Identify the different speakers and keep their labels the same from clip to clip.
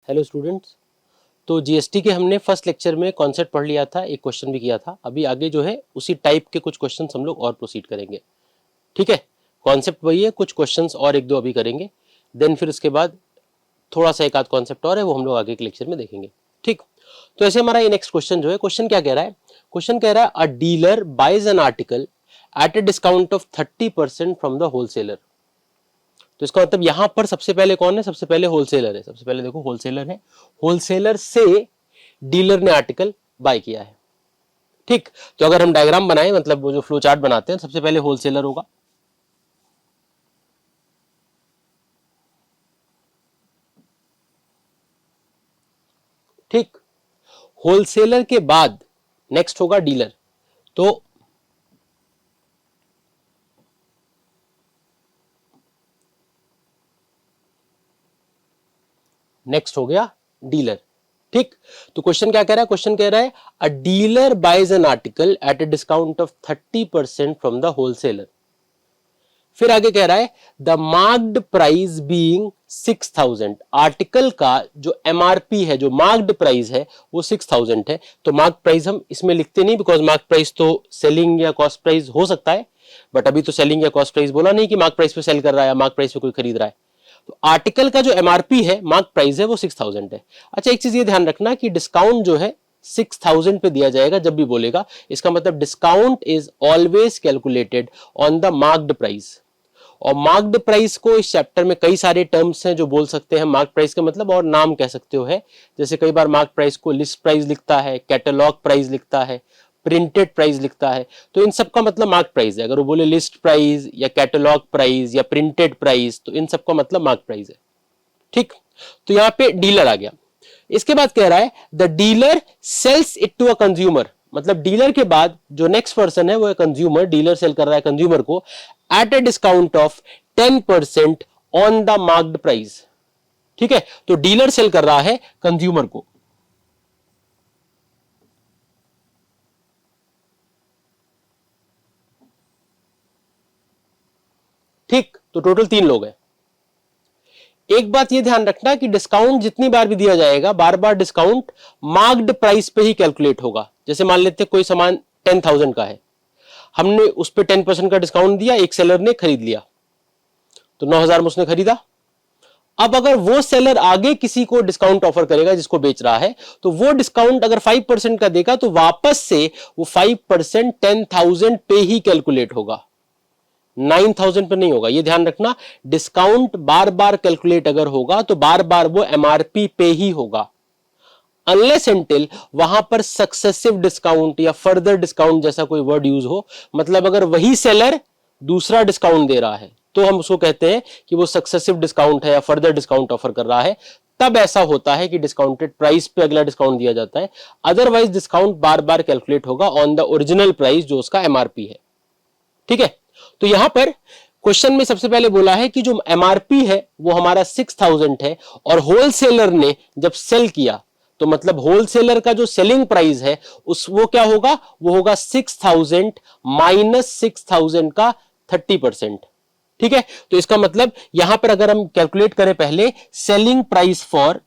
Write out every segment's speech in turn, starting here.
Speaker 1: Hello students. तो GST के हमने फर्स्ट लेक्चर में कॉन्सेप्ट पढ़ लिया था, एक क्वेश्चन भी किया था। अभी आगे जो है उसी टाइप के कुछ क्वेश्चंस हम लोग और प्रोसीड करेंगे। ठीक है, कॉन्सेप्ट वही है, कुछ क्वेश्चंस और एक दो अभी करेंगे, देन फिर उसके बाद थोड़ा सा एक आध कॉन्सेप्ट और है, वो हम लोग आगे के लेक्चर में देखेंगे। ठीक, तो ऐसे हमारा ये नेक्स्ट क्वेश्चन जो है, क्वेश्चन क्या कह रहा है? क्वेश्चन कह रहा है a dealer buys an article at a discount of 30% from the wholesaler. तो इसका मतलब यहां पर सबसे पहले कौन है? सबसे पहले होलसेलर है। सबसे पहले देखो होलसेलर है, होलसेलर से डीलर ने आर्टिकल बाय किया है। ठीक, तो अगर हम डायग्राम बनाए, मतलब वो जो फ्लो चार्ट बनाते हैं, सबसे पहले होलसेलर होगा, ठीक, होलसेलर के बाद नेक्स्ट होगा डीलर। तो नेक्स्ट हो गया डीलर। ठीक, तो क्वेश्चन क्या कह रहा है? क्वेश्चन कह रहा है a dealer buys an article at a discount of 30% from the wholesaler. फिर आगे कह रहा है the marked price being 6000। Article का जो एमआरपी है, जो मार्क्ड प्राइस है, वो 6000 है। तो मार्क प्राइस हम इसमें लिखते नहीं, बिकॉज मार्क प्राइस तो सेलिंग या कॉस्ट प्राइस हो सकता है, बट अभी तो सेलिंग या कॉस्ट प्राइस बोला नहीं कि मार्क प्राइस पे सेल कर रहा है, मार्क प्राइस पे कोई खरीद रहा है। तो आर्टिकल का जो एमआरपी है, मार्क प्राइस है, वो 6000 है। अच्छा, एक चीज ये ध्यान रखना कि डिस्काउंट जो है 6000 पे दिया जाएगा जब भी बोलेगा। इसका मतलब discount is always calculated on the marked price. और मार्क्ड प्राइस को इस चैप्टर में कई सारे टर्म्स हैं जो बोल सकते हैं मार्क प्राइस का मतलब, और नाम कह सकते हो है। जैसे कई बार मार्क प्राइस को लिस्ट प्राइस लिखता है, कैटलॉग प्राइस लिखता है, प्रिंटेड प्राइस लिखता है। तो इन सब का मतलब मार्क प्राइस है। अगर वो बोले लिस्ट प्राइस या कैटलॉग प्राइस या प्रिंटेड प्राइस, तो इन सब का मतलब मार्क प्राइस है। ठीक, तो यहां पे डीलर आ गया। इसके बाद कह रहा है the dealer sells it to a consumer. मतलब डीलर के बाद जो नेक्स्ट पर्सन है वो है कंज्यूमर। डीलर सेल कर रहा है कंज्यूमर को eight a discount of 10% on the marked price. ठीक है, तो डीलर सेल कर रहा है कंज्यूमर को। ठीक, तो टोटल 3 लोग हैं। एक बात यह ध्यान रखना कि डिस्काउंट जितनी बार भी दिया जाएगा, बार बार डिस्काउंट मार्क्ड प्राइस पे ही कैलकुलेट होगा। जैसे मान लेते कोई सामान 10,000 का है, हमने उस पर 10% का डिस्काउंट दिया, एक सेलर ने खरीद लिया, तो 9,000 में उसने खरीदा। अब अगर वो सेलर आगे किसी को डिस्काउंट ऑफर करेगा जिसको बेच रहा है, तो वो डिस्काउंट अगर 5% का देगा, तो वापस से वो 5% 10,000 पे ही कैलकुलेट होगा, 9,000 पे नहीं होगा। ये ध्यान रखना, डिस्काउंट बार बार कैलकुलेट अगर होगा तो बार बार वो एमआरपी पे ही होगा, अनलेस एंटिल वहां पर सक्सेसिव डिस्काउंट या फर्दर डिस्काउंट जैसा कोई वर्ड यूज हो। मतलब अगर वही सेलर दूसरा डिस्काउंट दे रहा है, तो हम उसको कहते हैं कि वो सक्सेसिव डिस्काउंट है या फर्दर डिस्काउंट ऑफर कर रहा है। तब ऐसा होता है कि डिस्काउंटेड प्राइस पे अगला डिस्काउंट दिया जाता है। अदरवाइज डिस्काउंट बार बार कैलकुलेट होगा ऑन द ओरिजिनल प्राइस जो उसका एमआरपी है। ठीक है, तो यहां पर क्वेश्चन में सबसे पहले बोला है कि जो एमआरपी है वो हमारा 6000 है, और होलसेलर ने जब सेल किया, तो मतलब होलसेलर का जो सेलिंग प्राइस है उस वो क्या होगा? वो होगा 6000 माइनस 6000 का 30%। ठीक है, तो इसका मतलब यहां पर अगर हम कैलकुलेट करें पहले सेलिंग प्राइस फॉर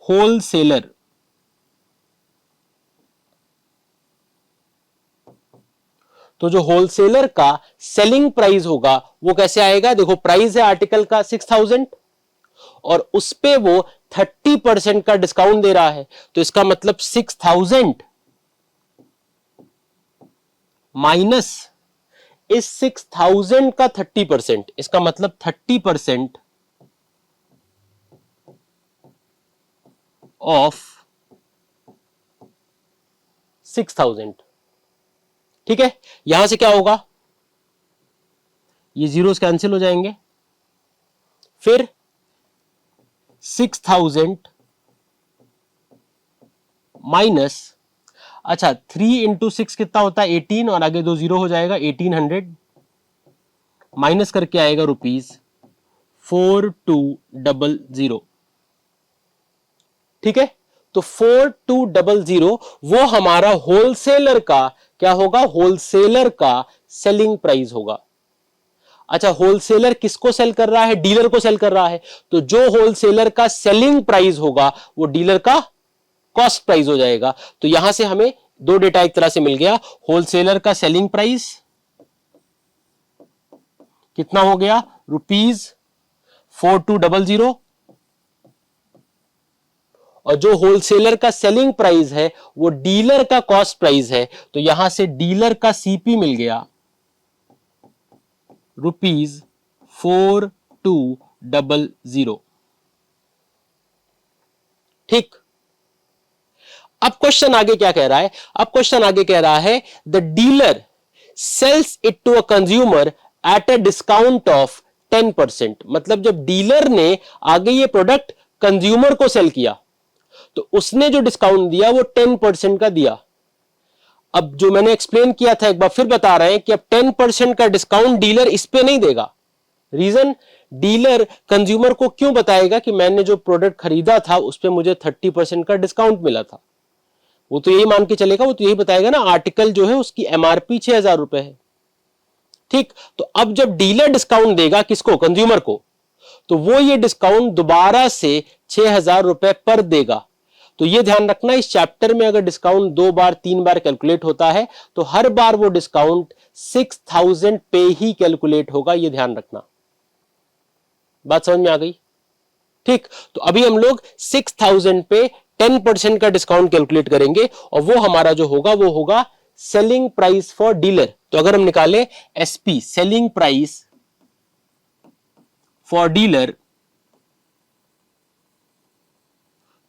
Speaker 1: होलसेलर, तो जो होलसेलर का सेलिंग प्राइस होगा वो कैसे आएगा? देखो, प्राइस है आर्टिकल का 6000 और उस पे वो 30% का डिस्काउंट दे रहा है। तो इसका मतलब 6000 माइनस इस 6000 का 30%, इसका मतलब 30% ऑफ 6000। ठीक है, यहां से क्या होगा? ये जीरोस कैंसिल हो जाएंगे। फिर 6000 माइनस, अच्छा 3 × 6 कितना होता है? 18, और आगे 2 जीरो हो जाएगा, 1800 माइनस करके आएगा ₹4200। ठीक है, तो 4200 वो हमारा होलसेलर का क्या होगा? होलसेलर का सेलिंग प्राइस होगा। अच्छा, होलसेलर किसको सेल कर रहा है? डीलर को सेल कर रहा है। तो जो होलसेलर का सेलिंग प्राइस होगा वो डीलर का कॉस्ट प्राइस हो जाएगा। तो यहां से हमें दो डेटा एक तरह से मिल गया। होलसेलर का सेलिंग प्राइस कितना हो गया? ₹4200। और जो होलसेलर का सेलिंग प्राइस है वो डीलर का कॉस्ट प्राइस है। तो यहां से डीलर का सीपी मिल गया ₹4200। ठीक। अब क्वेश्चन आगे क्या कह रहा है? अब क्वेश्चन आगे कह रहा है the dealer sells it to a consumer at a discount of 10%। मतलब जब डीलर ने आगे ये प्रोडक्ट कंज्यूमर को सेल किया तो उसने जो डिस्काउंट दिया वो 10% का दिया। अब जो मैंने एक्सप्लेन किया था एक बार फिर बता रहे हैं कि अब 10% का डिस्काउंट डीलर इस पे नहीं देगा। रीजन, डीलर कंज्यूमर को क्यों बताएगा कि मैंने जो प्रोडक्ट खरीदा था उस पे मुझे 30% का डिस्काउंट मिला था? वो तो यही मान के चलेगा, वो तो यही बताएगा ना, आर्टिकल जो है उसकी एमआरपी 6000 रुपए है। ठीक। तो अब जब डीलर डिस्काउंट देगा किसको? कंज्यूमर को। तो वो ये डिस्काउंट दोबारा से 6000 रुपए पर देगा। तो ये ध्यान रखना, इस चैप्टर में अगर डिस्काउंट 2 बार 3 बार कैलकुलेट होता है तो हर बार वो डिस्काउंट 6000 पे ही कैलकुलेट होगा। ये ध्यान रखना। बात समझ में आ गई? ठीक। तो अभी हम लोग 6000 पे 10% का डिस्काउंट कैलकुलेट करेंगे और वो हमारा जो होगा वो होगा सेलिंग प्राइस फॉर डीलर। तो अगर हम निकाले SP, selling price for dealer,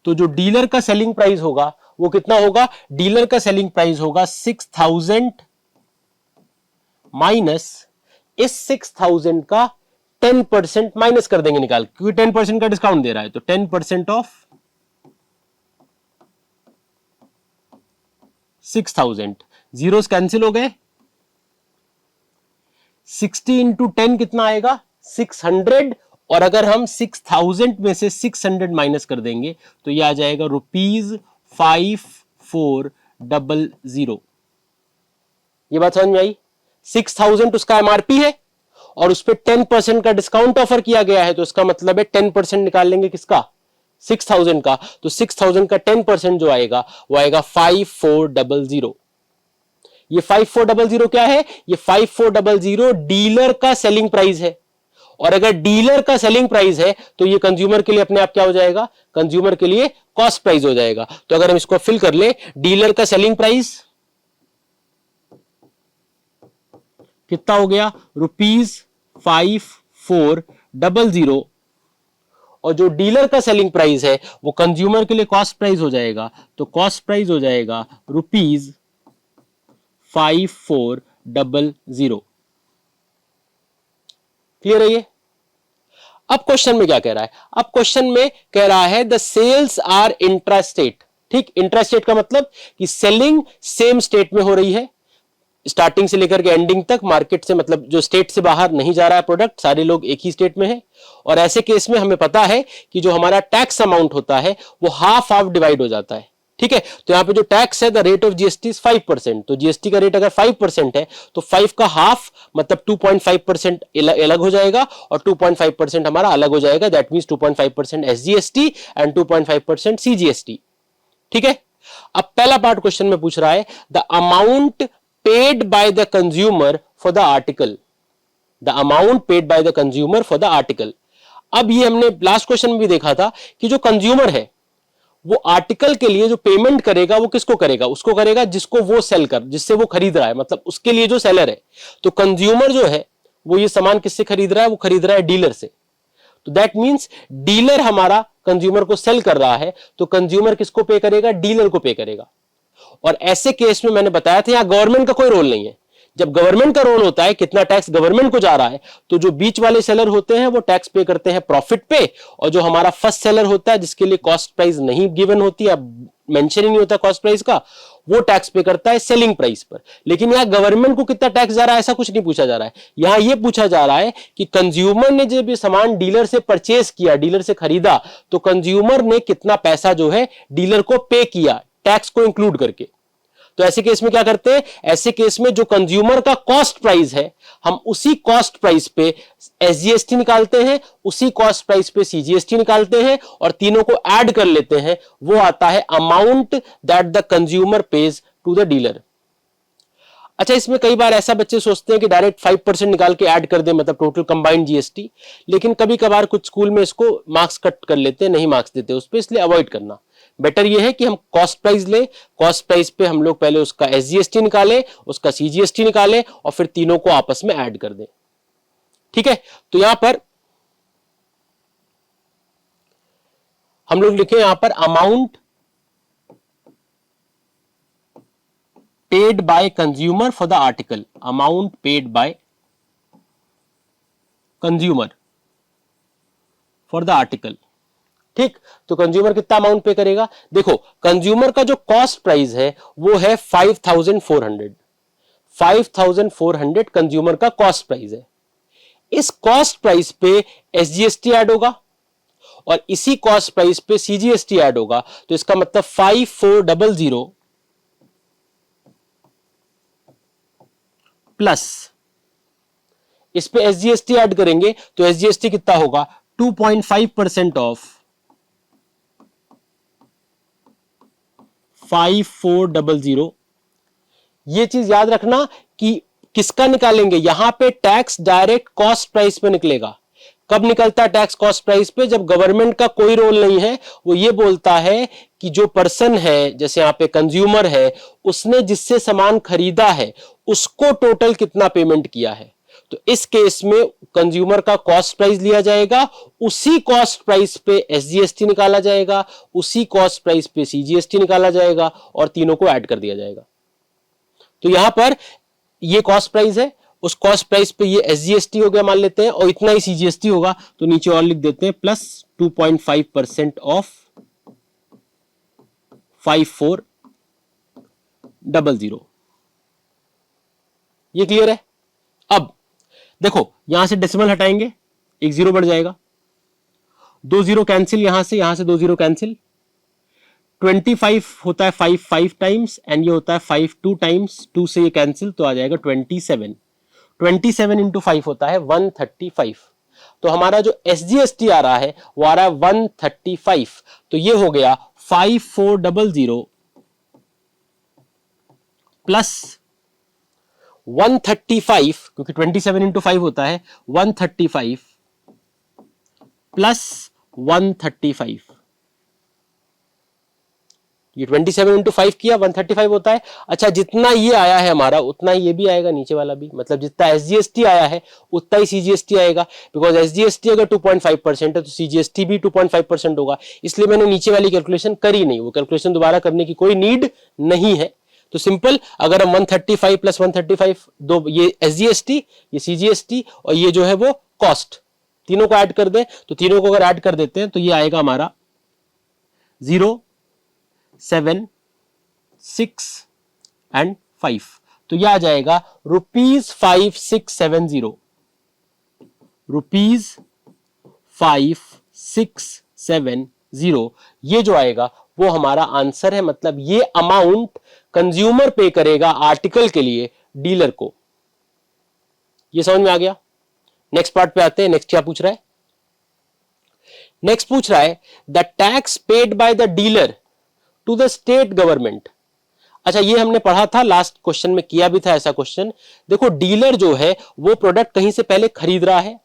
Speaker 1: तो जो डीलर का सेलिंग प्राइस होगा वो कितना होगा? डीलर का सेलिंग प्राइस होगा 6000 माइनस इस 6000 का 10% माइनस कर देंगे निकाल, क्योंकि 10% का डिस्काउंट दे रहा है। तो 10% ऑफ 6000, जीरोस कैंसिल हो गए। 60 इंटू 10 कितना आएगा? 600। और अगर हम 6000 में से 600 माइनस कर देंगे तो यह आ जाएगा ₹5400। ये बात समझ में आई? 6000 उसका एमआरपी है और उस पर 10% का डिस्काउंट ऑफर किया गया है। तो इसका मतलब है 10% निकाल लेंगे किसका? 6000 का। तो 6000 का 10% जो आएगा वो आएगा 5400। ये 5400 क्या है? ये 5400 डीलर का सेलिंग प्राइस है। और अगर डीलर का सेलिंग प्राइस है तो ये कंज्यूमर के लिए अपने आप क्या हो जाएगा? कंज्यूमर के लिए कॉस्ट प्राइस हो जाएगा। तो अगर हम इसको फिल कर ले, डीलर का सेलिंग प्राइस कितना हो गया? ₹5400। और जो डीलर का सेलिंग प्राइस है वो कंज्यूमर के लिए कॉस्ट प्राइस हो जाएगा। तो कॉस्ट प्राइस हो जाएगा ₹5400। क्लियर है ये? अब क्वेश्चन में क्या कह रहा है? अब क्वेश्चन में कह रहा है द सेल्स आर इंट्रास्टेट। ठीक। इंट्रास्टेट का मतलब कि सेलिंग सेम स्टेट में हो रही है, स्टार्टिंग से लेकर के एंडिंग तक। मार्केट से मतलब जो स्टेट से बाहर नहीं जा रहा है प्रोडक्ट, सारे लोग एक ही स्टेट में है। और ऐसे केस में हमें पता है कि जो हमारा टैक्स अमाउंट होता है वो हाफ हाफ डिवाइड हो जाता है। ठीक है। तो यहां पे जो टैक्स है the rate of GST is 5%। तो जीएसटी का रेट अगर 5% है तो 5 का हाफ मतलब 2.5% अलग हो जाएगा और 2.5% हमारा अलग हो जाएगा। That means 2.5% SGST and 2.5% CGST. ठीक है। अब पहला पार्ट क्वेश्चन में पूछ रहा है the amount paid by the consumer for the article. The amount paid by the consumer for the article. अब ये हमने लास्ट क्वेश्चन में भी देखा था कि जो कंज्यूमर है वो आर्टिकल के लिए जो पेमेंट करेगा वो किसको करेगा? उसको करेगा जिसको वो सेल कर, जिससे वो खरीद रहा है, मतलब उसके लिए जो सेलर है। तो कंज्यूमर जो है वो ये सामान किससे खरीद रहा है? वो खरीद रहा है डीलर से। तो दैट मींस डीलर हमारा कंज्यूमर को सेल कर रहा है, तो कंज्यूमर किसको पे करेगा? डीलर को पे करेगा। और ऐसे केस में मैंने बताया था यहां गवर्नमेंट का कोई रोल नहीं है। जब गवर्नमेंट का रोल होता है कितना टैक्स गवर्नमेंट को जा रहा है, तो जो बीच वाले सेलर होते हैं वो टैक्स पे करते हैं प्रॉफिट पे, और जो हमारा फर्स्ट सेलर होता है जिसके लिए कॉस्ट प्राइस नहीं गिवन होती है, मेंशन ही नहीं होता कॉस्ट प्राइस का, वो टैक्स पे करता है सेलिंग प्राइस पर। लेकिन यहां गवर्नमेंट को कितना टैक्स जा रहा है ऐसा कुछ नहीं पूछा जा रहा है। यहां यह पूछा जा रहा है कि कंज्यूमर ने जब ये सामान डीलर से परचेज किया, डीलर से खरीदा, तो कंज्यूमर ने कितना पैसा जो है डीलर को पे किया टैक्स को इंक्लूड करके। तो ऐसे केस में क्या करते हैं, ऐसे केस में जो कंज्यूमर का कॉस्ट प्राइस है हम उसी कॉस्ट प्राइस पे एसजीएसटी निकालते हैं, उसी कॉस्ट प्राइस पे सीजीएसटी निकालते हैं और तीनों को ऐड कर लेते हैं, वो आता है amount that the consumer pays to the dealer. अच्छा, इसमें कई बार ऐसा बच्चे सोचते हैं कि डायरेक्ट 5% निकाल के ऐड कर दे, मतलब टोटल कंबाइंड जीएसटी, लेकिन कभी कभार कुछ स्कूल में इसको मार्क्स कट कर लेते हैं, नहीं मार्क्स देते उस पर, इसलिए अवॉइड करना बेटर ये है कि हम कॉस्ट प्राइस लें, कॉस्ट प्राइस पे हम लोग पहले उसका एसजीएसटी निकालें, उसका सीजीएसटी निकालें और फिर तीनों को आपस में ऐड कर दें। ठीक है, तो यहां पर हम लोग लिखे यहां पर amount paid by consumer for the article, amount paid by consumer for the article. ठीक, तो कंज्यूमर कितना अमाउंट पे करेगा, देखो कंज्यूमर का जो कॉस्ट प्राइस है वो है 5400 कंज्यूमर का कॉस्ट प्राइस है। इस कॉस्ट प्राइस पे एसजीएसटी ऐड होगा और इसी कॉस्ट प्राइस पे सीजीएसटी ऐड होगा, तो इसका मतलब 5400 प्लस इस पे एसजीएसटी ऐड करेंगे तो एसजीएसटी कितना होगा 2.5% ऑफ 5400। ये चीज याद रखना कि किसका निकालेंगे, यहां पे टैक्स डायरेक्ट कॉस्ट प्राइस पे निकलेगा। कब निकलता है टैक्स कॉस्ट प्राइस पे, जब गवर्नमेंट का कोई रोल नहीं है, वो ये बोलता है कि जो पर्सन है, जैसे यहां पे कंज्यूमर है, उसने जिससे सामान खरीदा है उसको टोटल कितना पेमेंट किया है, तो इस केस में कंज्यूमर का कॉस्ट प्राइस लिया जाएगा, उसी कॉस्ट प्राइस पे एसजीएसटी निकाला जाएगा, उसी कॉस्ट प्राइस पे सीजीएसटी निकाला जाएगा और तीनों को ऐड कर दिया जाएगा। तो यहां पर ये कॉस्ट प्राइस है, उस कॉस्ट प्राइस पे ये एसजीएसटी हो गया मान लेते हैं और इतना ही सीजीएसटी होगा, तो नीचे और लिख देते हैं प्लस 2.5% ऑफ 5400। ये क्लियर है। अब देखो यहां से डेसिमल हटाएंगे, एक जीरो बढ़ जाएगा, 2 जीरो कैंसिल, यहां से 2 जीरो कैंसिल, 25 होता है 5 टाइम्स एंड ये होता है 5 2 टाइम्स, 2 से ये कैंसिल तो आ जाएगा 27 इंटू 5 होता है 135। तो हमारा जो एसजीएसटी आ रहा है वो आ रहा है 135, तो ये हो गया 5400 प्लस 135, क्योंकि 27 इंटू 5 होता है 135 प्लस 135, ये 27 इंटू 5 किया 135 होता है। अच्छा, जितना ये आया है हमारा उतना ही ये भी आएगा, नीचे वाला भी, मतलब जितना एसजीएसटी आया है उतना ही सीजीएसटी आएगा, बिकॉज एसजीएसटी अगर 2.5% है तो सीजीएसटी भी 2.5% होगा, इसलिए मैंने नीचे वाली कैलकुलेशन करी नहीं, वो कैलकुलेशन दोबारा करने की कोई नीड नहीं है। तो सिंपल, अगर हम 135 प्लस 135, दो ये एसजीएसटी, ये सीजीएसटी और ये जो है वो कॉस्ट, तीनों को ऐड कर दें, तो तीनों को अगर ऐड कर देते हैं तो ये आएगा हमारा 0 7 6 एंड 5, तो यह आ जाएगा ₹5670, ₹5670, ये जो आएगा वो हमारा आंसर है। मतलब ये अमाउंट कंज्यूमर पे करेगा आर्टिकल के लिए डीलर को। ये समझ में आ गया। नेक्स्ट पार्ट पे आते हैं। नेक्स्ट क्या पूछ रहा है, नेक्स्ट पूछ रहा है the tax paid by the dealer to the state government. अच्छा, ये हमने पढ़ा था, लास्ट क्वेश्चन में किया भी था ऐसा क्वेश्चन। देखो, डीलर जो है वो प्रोडक्ट कहीं से पहले खरीद रहा है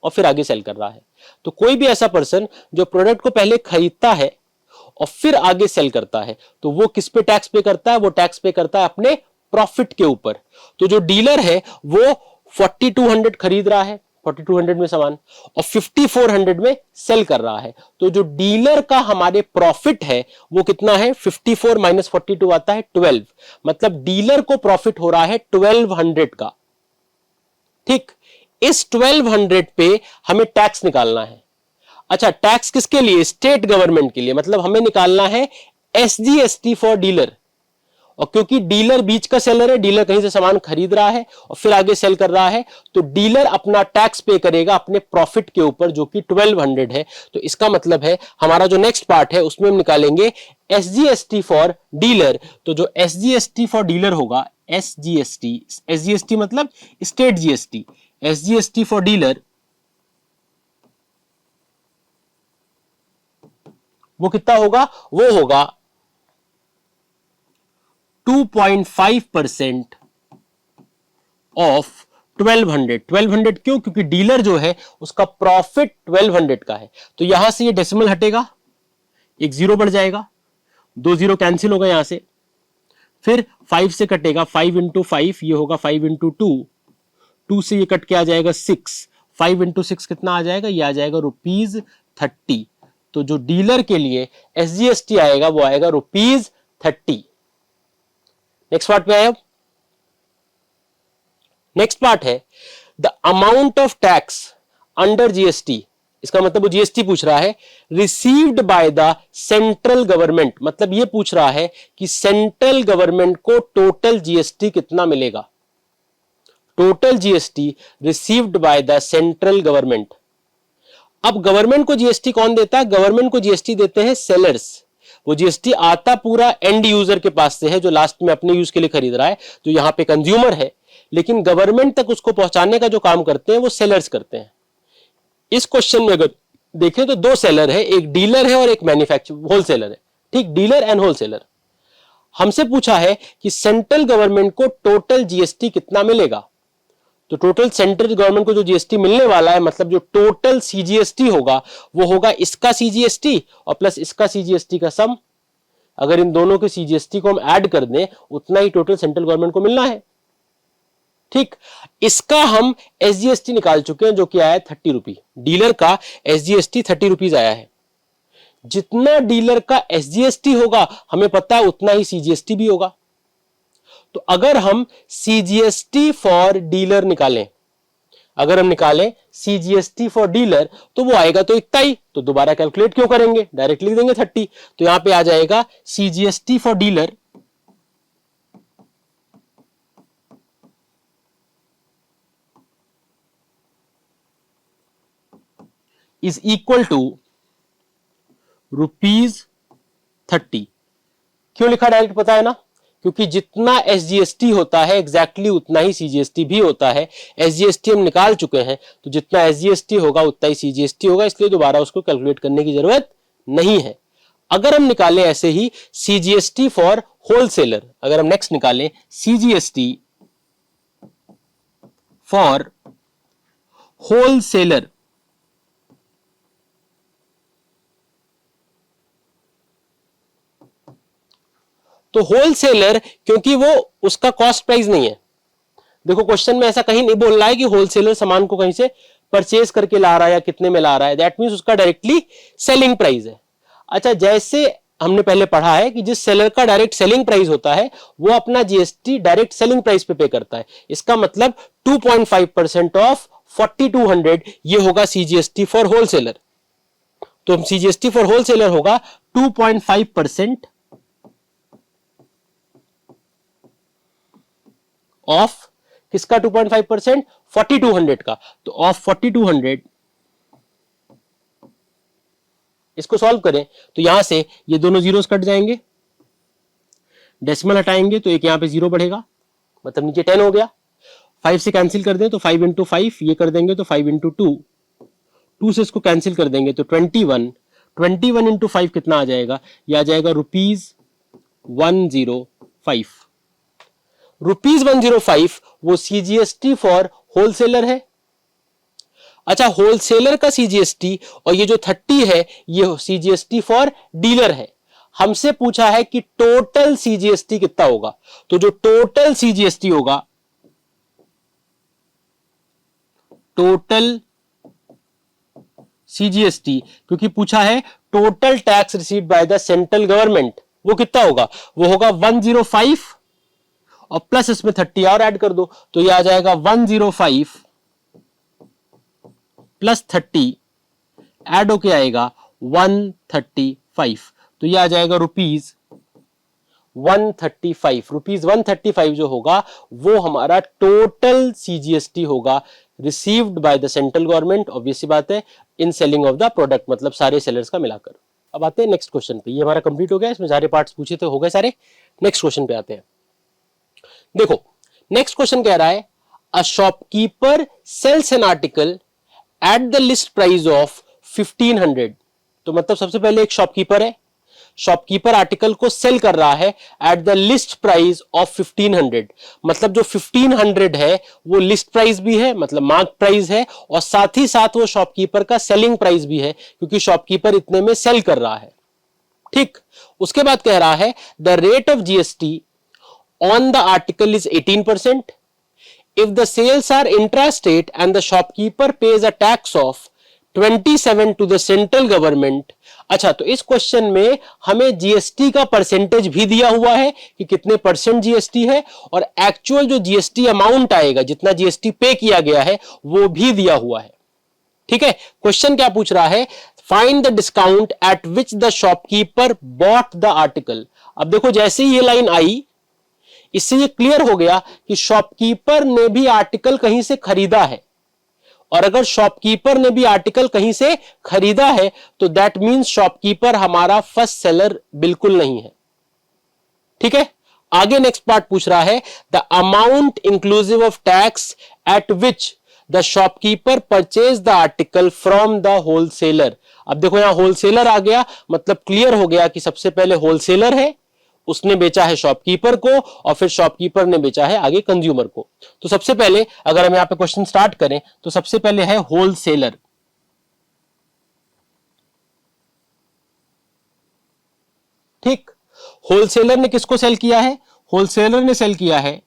Speaker 1: और फिर आगे सेल कर रहा है। तो कोई भी ऐसा पर्सन जो प्रोडक्ट को पहले खरीदता है और फिर आगे सेल करता है, तो वो किस पे टैक्स पे करता है, वो टैक्स पे करता है अपने प्रॉफिट के ऊपर। तो जो डीलर है वो 4200 खरीद रहा है, 4200 में सामान, और 5400 में सेल कर रहा है, तो जो डीलर का हमारे प्रॉफिट है वो कितना है, 54 माइनस 42 आता है 12, मतलब डीलर को प्रॉफिट हो रहा है 1200 का। ठीक, इस 1200 पे हमें टैक्स निकालना है। अच्छा, टैक्स किसके लिए, स्टेट गवर्नमेंट के लिए, मतलब हमें निकालना है एसजीएसटी फॉर डीलर, और क्योंकि डीलर बीच का सेलर है, डीलर कहीं से सामान खरीद रहा है और फिर आगे सेल कर रहा है, तो डीलर अपना टैक्स पे करेगा अपने प्रॉफिट के ऊपर जो कि 1200 है। तो इसका मतलब है हमारा जो नेक्स्ट पार्ट है उसमें हम निकालेंगे एसजीएसटी फॉर डीलर। तो जो एसजीएसटी फॉर डीलर होगा, एसजीएसटी मतलब state GST, SGST for dealer वो कितना होगा, वो होगा 2.5% ऑफ 1200। 1200 क्यों? क्योंकि डीलर जो है उसका प्रॉफिट 1200 का है। तो यहां से ये डेसिमल हटेगा, एक जीरो बढ़ जाएगा, 2 जीरो कैंसिल होगा यहां से, फिर 5 से कटेगा, 5 इंटू 5 ये होगा 5 इंटू 2, 2 से ये कट के आ जाएगा 6, 5 इंटू 6 कितना आ जाएगा, ये आ जाएगा ₹30। तो जो डीलर के लिए एसजीएसटी आएगा वो आएगा ₹30। नेक्स्ट पार्ट पे आए। अब नेक्स्ट पार्ट है the amount of tax under GST. इसका मतलब वो जीएसटी पूछ रहा है received by the central government, मतलब ये पूछ रहा है कि सेंट्रल गवर्नमेंट को टोटल जीएसटी कितना मिलेगा, total GST received by the central government. अब गवर्नमेंट को जीएसटी कौन देता है, गवर्नमेंट को जीएसटी देते हैं सेलर्स। वो जीएसटी आता पूरा एंड यूजर के पास से है जो लास्ट में अपने यूज के लिए खरीद रहा है, जो यहां पे कंज्यूमर है, लेकिन गवर्नमेंट तक उसको पहुंचाने का जो काम करते हैं वो सेलर्स करते हैं। इस क्वेश्चन में अगर देखें तो दो सेलर है, एक डीलर है और एक मैन्युफैक्चर होलसेलर है, ठीक, डीलर एंड होलसेलर। हमसे पूछा है कि सेंट्रल गवर्नमेंट को टोटल जीएसटी कितना मिलेगा। तो टोटल सेंट्रल गवर्नमेंट को जो जीएसटी मिलने वाला है, मतलब जो टोटल सीजीएसटी होगा वो होगा इसका सीजीएसटी और प्लस इसका सीजीएसटी का सम। अगर इन दोनों के सीजीएसटी को हम ऐड कर दें उतना ही टोटल सेंट्रल गवर्नमेंट को मिलना है, ठीक। इसका हम एसजीएसटी निकाल चुके हैं जो कि आया है 30 रुपी। डीलर का एसजीएसटी 30 रुपीज आया है। जितना डीलर का एसजीएसटी होगा हमें पता है उतना ही सीजीएसटी भी होगा। तो अगर हम सीजीएसटी फॉर डीलर निकालें, अगर हम निकालें सीजीएसटी फॉर डीलर तो वो आएगा तो इतना ही। तो दोबारा कैलकुलेट क्यों करेंगे, डायरेक्ट लिख देंगे 30। तो यहां पे आ जाएगा CGST for dealer is equal to ₹30। क्यों लिखा डायरेक्ट पता है ना, क्योंकि जितना एसजीएसटी होता है एग्जैक्टली उतना ही सीजीएसटी भी होता है। एसजीएसटी हम निकाल चुके हैं तो जितना एसजीएसटी होगा उतना ही सीजीएसटी होगा, इसलिए दोबारा उसको कैलकुलेट करने की जरूरत नहीं है। अगर हम निकालें ऐसे ही सीजीएसटी फॉर होलसेलर, अगर हम नेक्स्ट निकालें सीजीएसटी फॉर होलसेलर, तो होलसेलर क्योंकि वो उसका कॉस्ट प्राइस नहीं है। देखो क्वेश्चन में ऐसा कहीं नहीं बोल रहा है कि होलसेलर सामान को कहीं से परचेज करके ला रहा है या कितने में ला रहा है, दैट मींस उसका डायरेक्टली सेलिंग प्राइस है। अच्छा, जैसे हमने पहले पढ़ा है कि जिस सेलर का डायरेक्ट सेलिंग प्राइस होता है वो अपना जीएसटी डायरेक्ट सेलिंग प्राइस पे करता है। इसका मतलब 2.5% ऑफ 4200 ये होगा सीजीएसटी फॉर होलसेलर। तो हम सीजीएसटी फॉर होलसेलर होगा 2.5% ऑफ किसका 2.5%, 4200 का। तो ऑफ 4200 इसको सॉल्व करें तो यहां से ये दोनों जीरोस कट जाएंगे, डेसिमल हटाएंगे तो एक यहां पे जीरो बढ़ेगा, मतलब नीचे 10 हो गया। 5 से कैंसिल कर दें तो 5 इंटू 5 ये कर देंगे तो 5 इंटू 2, 2 से इसको कैंसिल कर देंगे तो 21, 21 इंटू 5 कितना आ जाएगा, ये आ जाएगा ₹105। ₹105 वो सीजीएसटी फॉर होलसेलर है। अच्छा, होलसेलर का सीजीएसटी और ये जो 30 है ये सीजीएसटी फॉर डीलर है। हमसे पूछा है कि टोटल सीजीएसटी कितना होगा। तो जो टोटल सीजीएसटी होगा, टोटल सीजीएसटी क्योंकि पूछा है total tax received by the central government, वो कितना होगा, वो होगा 105 और प्लस इसमें 30 और ऐड कर दो तो ये आ जाएगा 105 प्लस 30 ऐड होके आएगा 135। तो ये आ जाएगा 135 रुपीज 135 जो होगा वो हमारा टोटल सीजीएसटी होगा received by the central government, obvious सी बात है, in selling of the product, मतलब सारे सेलर्स का मिलाकर। अब आते हैं नेक्स्ट क्वेश्चन पे। ये हमारा कंप्लीट हो गया, इसमें सारे पार्ट्स पूछे थे, हो गए सारे। नेक्स्ट क्वेश्चन पे आते हैं। देखो नेक्स्ट क्वेश्चन कह रहा है a shopkeeper sells an article at the list price of 1500। तो मतलब सबसे पहले एक शॉपकीपर है, शॉपकीपर आर्टिकल को सेल कर रहा है eight the list price of 1500। मतलब जो 1500 है वो लिस्ट प्राइस भी है, मतलब मार्क प्राइस है, और साथ ही साथ वो शॉपकीपर का सेलिंग प्राइस भी है, क्योंकि शॉपकीपर इतने में सेल कर रहा है। ठीक, उसके बाद कह रहा है the rate of GST on the article is 18%। if the sales are intra-state and the shopkeeper pays a tax of 27 to the central government। अच्छा, तो इस क्वेश्चन में हमें जीएसटी का परसेंटेज भी दिया हुआ है कि कितने परसेंट जीएसटी है, और एक्चुअल जो जीएसटी अमाउंट आएगा, जितना जीएसटी पे किया गया है, वो भी दिया हुआ है। ठीक है, क्वेश्चन क्या पूछ रहा है, find the discount at which the shopkeeper bought the article. अब देखो जैसे ही ये लाइन आई, इससे ये क्लियर हो गया कि शॉपकीपर ने भी आर्टिकल कहीं से खरीदा है, और अगर शॉपकीपर ने भी आर्टिकल कहीं से खरीदा है तो दैट मींस शॉपकीपर हमारा फर्स्ट सेलर बिल्कुल नहीं है। ठीक है, आगे नेक्स्ट पार्ट पूछ रहा है the amount inclusive of tax at which the shopkeeper purchase the article from the wholesaler. अब देखो यहां होलसेलर आ गया, मतलब क्लियर हो गया कि सबसे पहले होलसेलर है, उसने बेचा है शॉपकीपर को, और फिर शॉपकीपर ने बेचा है आगे कंज्यूमर को। तो सबसे पहले अगर हम यहां पे क्वेश्चन स्टार्ट करें तो सबसे पहले है होलसेलर। ठीक, होलसेलर ने किसको सेल किया है, होलसेलर ने सेल किया है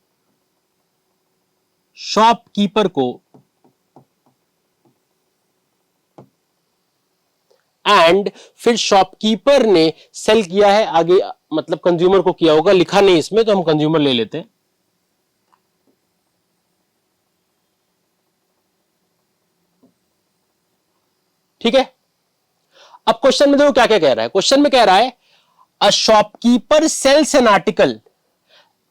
Speaker 1: शॉपकीपर को, एंड फिर शॉपकीपर ने सेल किया है आगे, मतलब कंज्यूमर को किया होगा, लिखा नहीं इसमें तो हम कंज्यूमर ले लेते हैं। ठीक है, अब क्वेश्चन में देखो क्या क्या कह रहा है। क्वेश्चन में कह रहा है a shopkeeper sells an article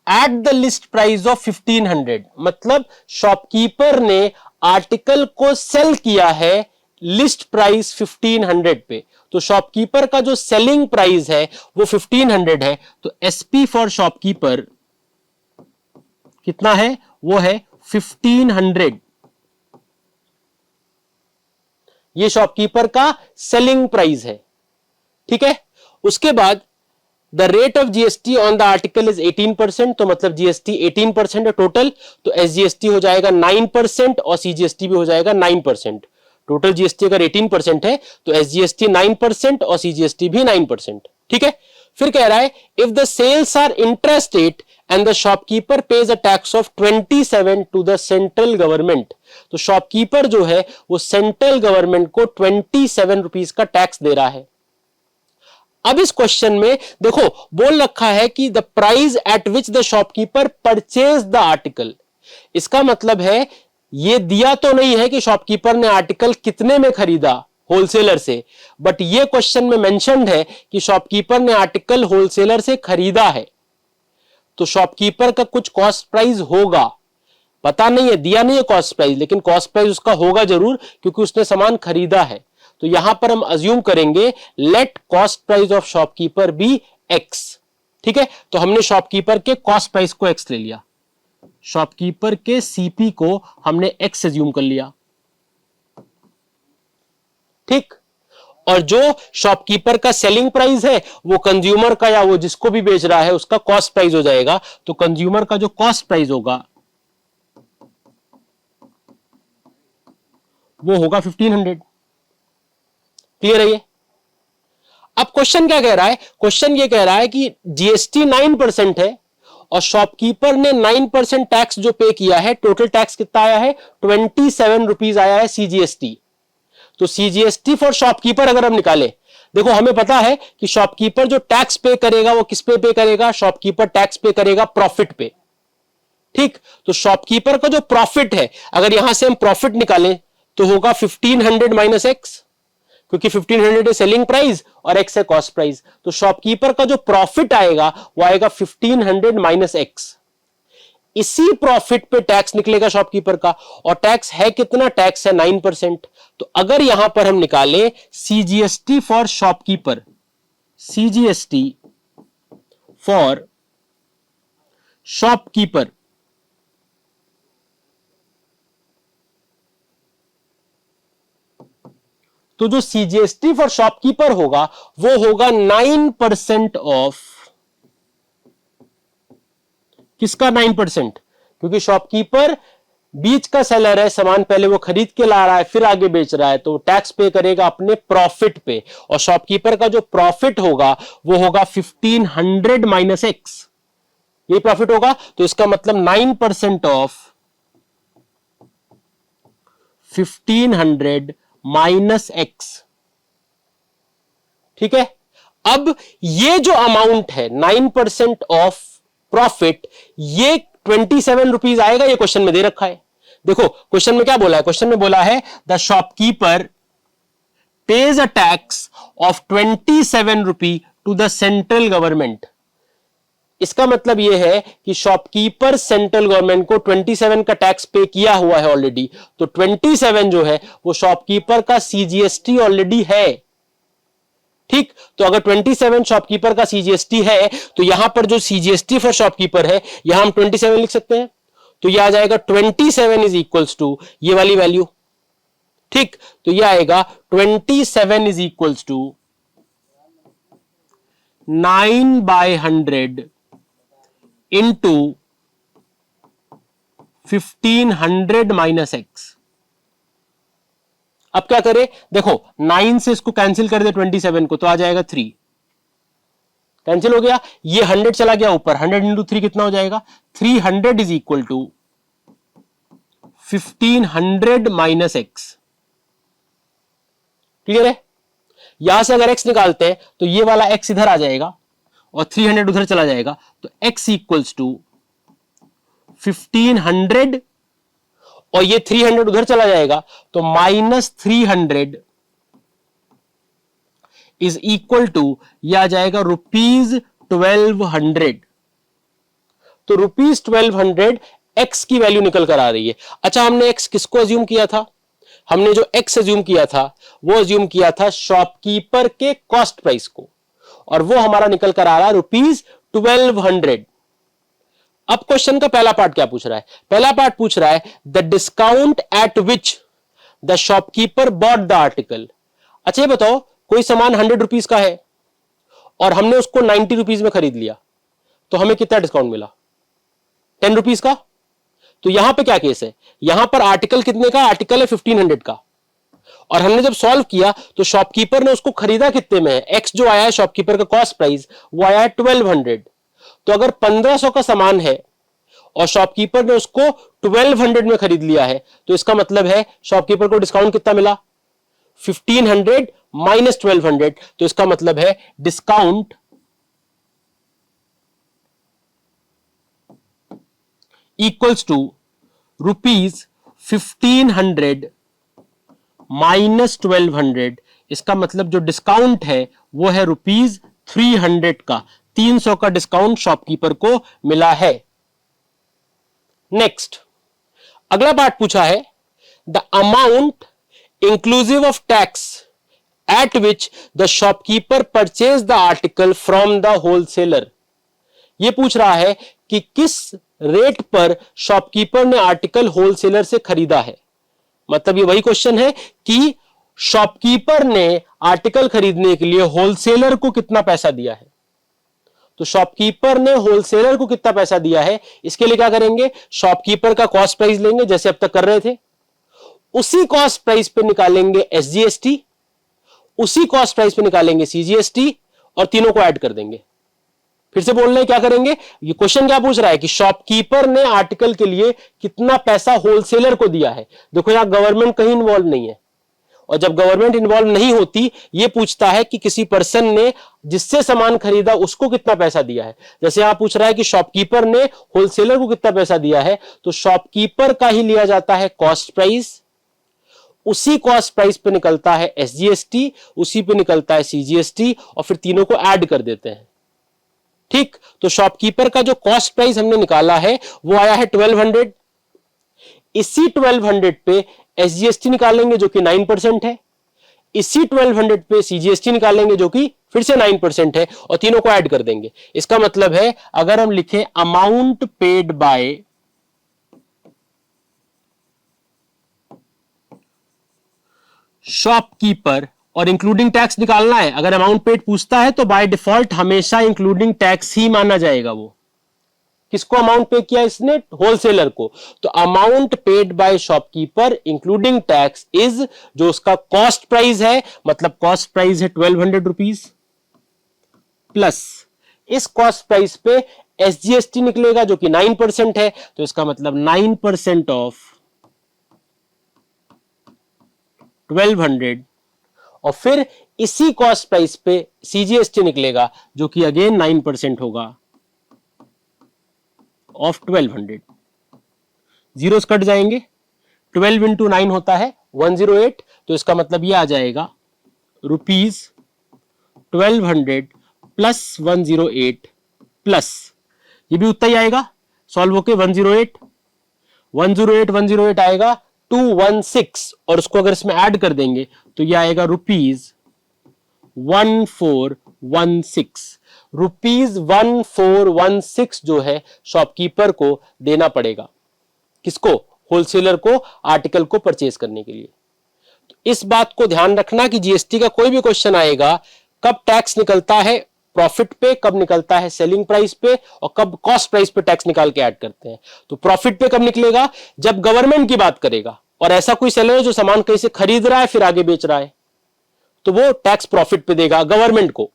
Speaker 1: at the list price of 1500। मतलब शॉपकीपर ने आर्टिकल को सेल किया है लिस्ट प्राइस 1500 पे। तो शॉपकीपर का जो सेलिंग प्राइस है वो 1500 है, तो एसपी फॉर शॉपकीपर कितना है, वो है 1500। ये शॉपकीपर का सेलिंग प्राइस है। ठीक है, उसके बाद the rate of GST on the article is 18%। तो मतलब जीएसटी 18% है टोटल, तो एसजीएसटी हो जाएगा 9% और सीजीएसटी भी हो जाएगा 9%। टोटल जीएसटी अगर 18% है तो एसजीएसटी 9% और सीजीएसटी भी 9%। ठीक है, फिर कह रहा है if the sales are intrastate and the shopkeeper pays a tax of 27 to the central government. तो शॉपकीपर जो है वो सेंट्रल गवर्नमेंट को 27 रुपीज का टैक्स दे रहा है। अब इस क्वेश्चन में देखो बोल रखा है कि the price at which the shopkeeper purchase the article. इसका मतलब है ये दिया तो नहीं है कि शॉपकीपर ने आर्टिकल कितने में खरीदा होलसेलर से, बट ये क्वेश्चन में मेंशन्ड है कि शॉपकीपर ने आर्टिकल होलसेलर से खरीदा है, तो शॉपकीपर का कुछ कॉस्ट प्राइस होगा, पता नहीं है, दिया नहीं है कॉस्ट प्राइस, लेकिन कॉस्ट प्राइस उसका होगा जरूर क्योंकि उसने सामान खरीदा है। तो यहां पर हम अज्यूम करेंगे let cost price of shopkeeper be x. ठीक है, तो हमने शॉपकीपर के कॉस्ट प्राइस को एक्स ले लिया, शॉपकीपर के सीपी को हमने एक्स अज्यूम कर लिया। ठीक, और जो शॉपकीपर का सेलिंग प्राइस है वो कंज्यूमर का या वो जिसको भी बेच रहा है उसका कॉस्ट प्राइस हो जाएगा। तो कंज्यूमर का जो कॉस्ट प्राइस होगा वो होगा 1500। क्लियर है ये? अब क्वेश्चन क्या कह रहा है, क्वेश्चन ये कह रहा है कि जीएसटी 9% है और शॉपकीपर ने 9% टैक्स जो पे किया है, टोटल टैक्स कितना आया है, 27 रुपीज आया है सीजीएसटी। तो सीजीएसटी फॉर शॉपकीपर अगर हम निकाले, देखो हमें पता है कि शॉपकीपर जो टैक्स पे करेगा वो किस पे करेगा, शॉपकीपर टैक्स पे करेगा प्रॉफिट पे। ठीक, तो शॉपकीपर का जो प्रॉफिट है, अगर यहां से हम प्रॉफिट निकालें तो होगा 1500 माइनस एक्स। क्योंकि 1500 है सेलिंग प्राइस और एक्स है कॉस्ट प्राइस, तो शॉपकीपर का जो प्रॉफिट आएगा वो आएगा 1500 माइनस एक्स। इसी प्रॉफिट पे टैक्स निकलेगा शॉपकीपर का, और टैक्स है कितना, टैक्स है 9%। तो अगर यहां पर हम निकालें CGST for shopkeeper, CGST for shopkeeper, तो जो सीजीएसटी फॉर शॉपकीपर होगा वो होगा 9% ऑफ, किसका 9%, क्योंकि शॉपकीपर बीच का सेलर है, सामान पहले वो खरीद के ला रहा है फिर आगे बेच रहा है, तो टैक्स पे करेगा अपने प्रॉफिट पे, और शॉपकीपर का जो प्रॉफिट होगा वो होगा 1500 माइनस एक्स, ये प्रॉफिट होगा। तो इसका मतलब 9% ऑफ 1500 माइनस एक्स, ठीक है। अब ये जो अमाउंट है 9% ऑफ प्रॉफिट, ये 27 रुपीज आएगा, ये क्वेश्चन में दे रखा है। देखो क्वेश्चन में क्या बोला है, क्वेश्चन में बोला है the shopkeeper pays a tax of 27 rupee to the central government. इसका मतलब यह है कि शॉपकीपर सेंट्रल गवर्नमेंट को 27 का टैक्स पे किया हुआ है ऑलरेडी, तो 27 जो है वो शॉपकीपर का सीजीएसटी ऑलरेडी है, ठीक। तो अगर 27 शॉपकीपर का सीजीएसटी है तो यहां पर जो सीजीएसटी फॉर शॉपकीपर है यहां हम 27 लिख सकते हैं, तो यह आ जाएगा 27 इज इक्वल्स टू ये वाली वैल्यू, ठीक। तो यह आएगा 27 is equals to 9/100 into 1500 minus x. अब क्या करें, देखो 9 से इसको कैंसिल कर दे 27 को, तो आ जाएगा 3, कैंसिल हो गया, ये 100 चला गया ऊपर, 100 इंटू 3 कितना हो जाएगा, 300 is equal to 1500 minus x, clear है। यहां से अगर x निकालते हैं तो ये वाला x इधर आ जाएगा और 300 उधर चला जाएगा, तो x इक्वल्स टू 1500 और ये 300 उधर चला जाएगा तो -300 इज इक्वल टू यह आ जाएगा ₹1200। तो ₹1200 x की वैल्यू निकल कर आ रही है। अच्छा, हमने x किसको अज्यूम किया था, हमने जो x अज्यूम किया था वो अज्यूम किया था शॉपकीपर के कॉस्ट प्राइस को, और वो हमारा निकल कर आ रहा है ₹1200। अब क्वेश्चन का पहला पार्ट क्या पूछ रहा है, पहला पार्ट पूछ रहा है the discount at which the shopkeeper bought the article. अच्छा ये बताओ, कोई सामान 100 रुपीज का है और हमने उसको 90 रुपीज में खरीद लिया, तो हमें कितना डिस्काउंट मिला, 10 रुपीज का। तो यहां पे क्या केस है, यहां पर आर्टिकल कितने का, आर्टिकल है 1500 का, और हमने जब सॉल्व किया तो शॉपकीपर ने उसको खरीदा कितने में है, एक्स जो आया है शॉपकीपर का कॉस्ट प्राइस वो आया है 1200। तो अगर 1500 का सामान है और शॉपकीपर ने उसको 1200 में खरीद लिया है, तो इसका मतलब है शॉपकीपर को डिस्काउंट कितना मिला, 1500 माइनस 1200। तो इसका मतलब है डिस्काउंट इक्वल्स टू ₹1500 माइनस 1200। इसका मतलब जो डिस्काउंट है वो है ₹300 का, 300 का डिस्काउंट शॉपकीपर को मिला है। नेक्स्ट अगला पार्ट पूछा है the amount inclusive of tax at which the shopkeeper purchase the article from the wholesaler. यह पूछ रहा है कि किस रेट पर शॉपकीपर ने आर्टिकल होलसेलर से खरीदा है। मतलब ये वही क्वेश्चन है कि शॉपकीपर ने आर्टिकल खरीदने के लिए होलसेलर को कितना पैसा दिया है। तो शॉपकीपर ने होलसेलर को कितना पैसा दिया है, इसके लिए क्या करेंगे, शॉपकीपर का कॉस्ट प्राइस लेंगे जैसे अब तक कर रहे थे, उसी कॉस्ट प्राइस पे निकालेंगे एसजीएसटी, उसी कॉस्ट प्राइस पे निकालेंगे सीजीएसटी और तीनों को ऐड कर देंगे। फिर से बोल रहे हैं क्या करेंगे, ये क्वेश्चन क्या पूछ रहा है कि शॉपकीपर ने आर्टिकल के लिए कितना पैसा होलसेलर को दिया है। देखो यहां गवर्नमेंट कहीं इन्वॉल्व नहीं है, और जब गवर्नमेंट इन्वॉल्व नहीं होती ये पूछता है कि किसी पर्सन ने जिससे सामान खरीदा उसको कितना पैसा दिया है। जैसे यहां पूछ रहा है कि शॉपकीपर ने होलसेलर को कितना पैसा दिया है, तो शॉपकीपर का ही लिया जाता है कॉस्ट प्राइस, उसी कॉस्ट प्राइस पे निकलता है एसजीएसटी, उसी पे निकलता है सीजीएसटी, और फिर तीनों को ऐड कर देते हैं। ठीक, तो शॉपकीपर का जो कॉस्ट प्राइस हमने निकाला है वो आया है 1200। इसी 1200 पे एसजीएसटी निकालेंगे जो कि 9% है, इसी 1200 पे सीजीएसटी निकालेंगे जो कि फिर से 9% है, और तीनों को ऐड कर देंगे। इसका मतलब है अगर हम लिखें अमाउंट पेड बाय शॉपकीपर और इंक्लूडिंग टैक्स निकालना है, अगर अमाउंट पेड पूछता है तो बाय डिफॉल्ट हमेशा इंक्लूडिंग टैक्स ही माना जाएगा। वो किसको अमाउंट पे किया इसने? होलसेलर को। तो amount paid by shopkeeper including tax is, जो उसका कॉस्ट प्राइस है, मतलब कॉस्ट प्राइस है 1200 रुपीज, प्लस इस कॉस्ट प्राइस पे एसजीएसटी निकलेगा जो कि 9% है, तो इसका मतलब 9% ऑफ 1200, और फिर इसी कॉस्ट प्राइस पे सीजीएसटी निकलेगा जो कि अगेन 9% होगा ऑफ 1200। जीरोस कट जाएंगे, 12 इंटू 9 होता है 108, तो इसका मतलब ये आ जाएगा रुपीज 1200 प्लस 108 प्लस, ये भी उतना ही आएगा सॉल्व होके 108 आएगा 216, और उसको अगर इसमें ऐड कर देंगे तो ये आएगा रुपीज 1416। रुपीज 1416 जो है शॉपकीपर को देना पड़ेगा। किसको? होलसेलर को, आर्टिकल को परचेज करने के लिए। तो इस बात को ध्यान रखना कि जीएसटी का कोई भी क्वेश्चन आएगा, कब टैक्स निकलता है प्रॉफिट पे, कब निकलता है सेलिंग प्राइस पे, और कब कॉस्ट प्राइस पे टैक्स निकाल के ऐड करते हैं। तो प्रॉफिट पे कब निकलेगा? जब गवर्नमेंट की बात करेगा, और ऐसा कोई सेलर है जो सामान कहीं से खरीद रहा है फिर आगे बेच रहा है, तो वो टैक्स प्रॉफिट पे देगा गवर्नमेंट को।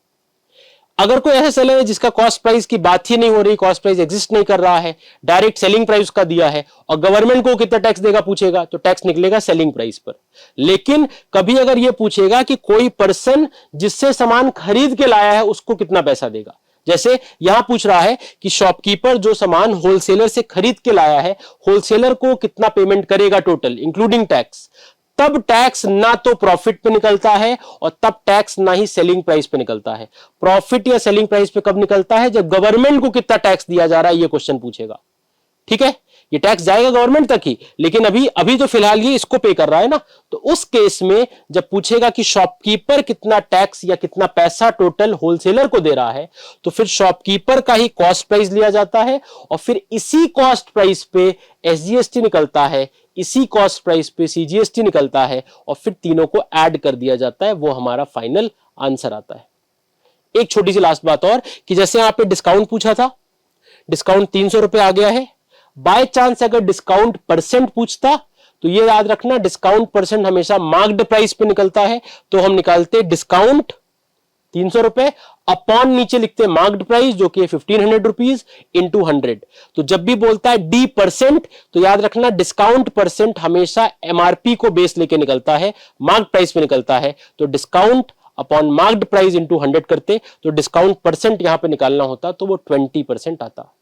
Speaker 1: अगर कोई ऐसा सेलर है जिसका कॉस्ट प्राइस की बात ही नहीं हो रही, कॉस्ट प्राइस एग्जिस्ट नहीं कर रहा है, डायरेक्ट सेलिंग प्राइस का दिया है, और गवर्नमेंट को कितना टैक्स देगा पूछेगा, तो टैक्स निकलेगा सेलिंग प्राइस पर। लेकिन कभी अगर यह पूछेगा कि कोई पर्सन जिससे सामान खरीद के लाया है उसको कितना पैसा देगा, जैसे यहां पूछ रहा है कि शॉपकीपर जो सामान होलसेलर से खरीद के लाया है, होलसेलर को कितना पेमेंट करेगा टोटल इंक्लूडिंग टैक्स, तब टैक्स ना तो प्रॉफिट पे निकलता है और तब टैक्स ना ही सेलिंग प्राइस पे निकलता है। प्रॉफिट या सेलिंग प्राइस पे कब निकलता है? जब गवर्नमेंट को कितना टैक्स दिया जा रहा है ये क्वेश्चन पूछेगा। ठीक है, ये टैक्स जाएगा गवर्नमेंट तक ही, लेकिन अभी तो फिलहाल ये इसको पे कर रहा है ना, तो उस केस में जब पूछेगा कि शॉपकीपर कितना टैक्स या कितना पैसा टोटल होलसेलर को दे रहा है, तो फिर शॉपकीपर का ही कॉस्ट प्राइस लिया जाता है, और फिर इसी कॉस्ट प्राइस पे एसजीएसटी निकलता है, इसी कॉस्ट प्राइस पे सीजीएसटी निकलता है, और फिर तीनों को ऐड कर दिया जाता है, वो हमारा फाइनल आंसर आता है। एक छोटी सी लास्ट बात और, कि जैसे यहाँ पे डिस्काउंट पूछा था, डिस्काउंट 300 रुपए आ गया है, बाय चांस अगर डिस्काउंट परसेंट पूछता तो ये याद रखना डिस्काउंट परसेंट हमेशा मार्क्ड प्राइस पे निकलता है, तो हम निकालते डिस्काउंट 300 रुपए अपॉन नीचे लिखते मार्क्ड प्राइस जो कि 1500 रुपीज इंटू 100। तो जब भी बोलता है डी परसेंट तो याद रखना डिस्काउंट परसेंट हमेशा एमआरपी को बेस लेके निकलता है, मार्क्ड प्राइस पे निकलता है, तो discount upon marked price into 100 करते, तो डिस्काउंट परसेंट यहां पे निकालना होता तो वो 20% आता।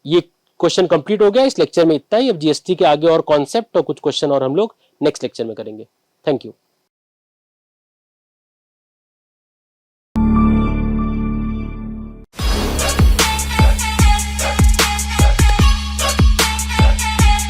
Speaker 1: ये क्वेश्चन कंप्लीट हो गया। इस लेक्चर में इतना ही। अब जीएसटी के आगे और कॉन्सेप्ट और कुछ क्वेश्चन और हम लोग नेक्स्ट लेक्चर में करेंगे। Thank you.